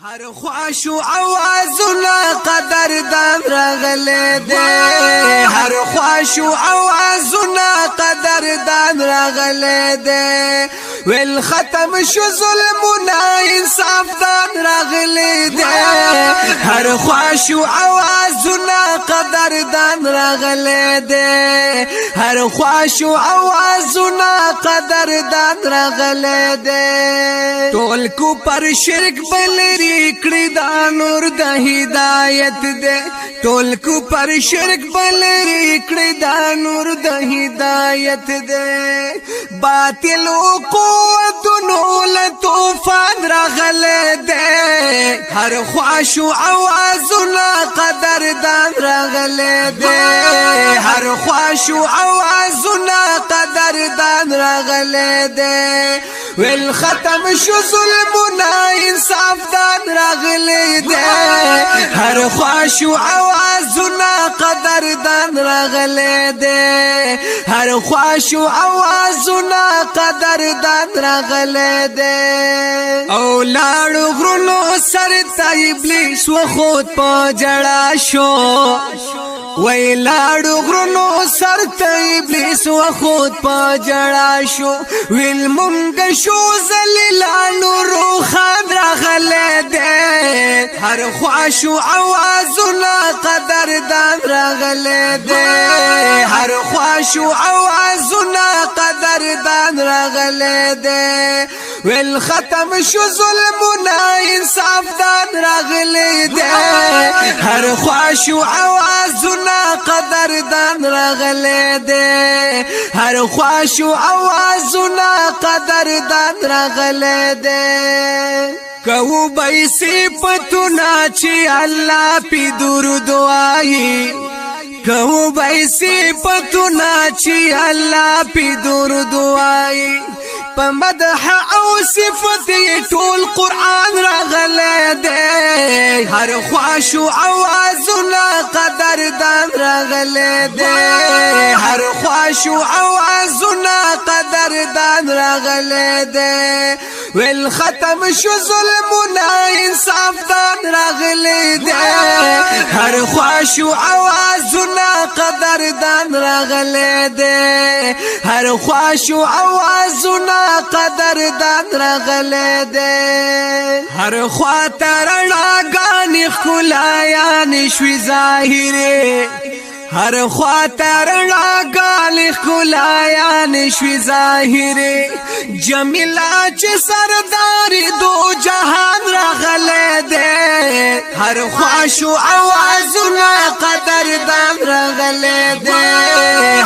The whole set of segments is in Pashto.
هر خواشو اوازنا قدر دان رغله دے هر خواشو اوازنا قدر دان رغله دے ویل ختم شو ظلمنا انصاف دان رغله دے هر خواشو اوازنا قدر دان رغله دے هر خواشو اوازنا قدر دان رغله دے ټول کو پر شرک بلری کړي دا نور د هدایت دے ټول کو پر شرک بلری کړي دا نور د هدایت دے باطل او قوتونو له طوفان راغله دے هر خواشو اوازنا قدر دان راغله دے هر خواشو اوازنا قدر دان راغله دے ویل ختم شو ظلمنا انصاف دان راغلی دے هر خواشو اوازنا قدر دان راغلی دے هر خواشو اوازنا قدر دان راغلی دے او لاړو غرونو سر ته ابلیس و خود په جړا شو وی لاړو غرونو سر ته ابلیس و خود په جړا شو ویل مونږ شو ذلیلانو روخان راغله دے هر خواشو اوازنا قدر دان راغله دے هر خواشو اوازنا قدر دان راغله دے ویل ختم شو ظلمنا انصاف دان راغله دے هر خواشو اوازنا قدر دان راغله دے هر خواشو اوازنا قدر دان راغله دے کو بای صفتنا چی الله پی دور دعای کو بای صفتنا چی الله پی دور دعای په مدح او صفت ټول قران راغله دے هر خواشو اوازنا قدر دان راغله دے هر خواشو اوازنا قدر دان راغله دے ویل ختم شو ظلمنا انصاف دان راغله دے هر خواشو اوازنا قدر دان راغله دے هر خواشو اوازنا قدر دان راغله دے هر خاطر راغان خلایان شوی ظاهره هر خاطر راغان خلایان شوی ظاهره جمیلا چ سردار دو جهان راغله دے هر خواشو اوازنا قدر دان راغله دے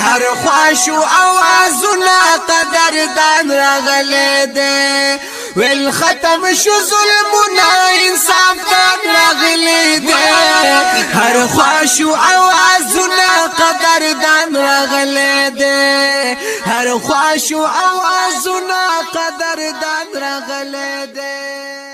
هر خواشو اوازنا قدر دان راغله دے ویل ختم شو ظلمنا انصاف دان راغله دے هر خواشو اوازنا قدر دان راغله دے هر خواشو اوازنا قدر دان راغله دے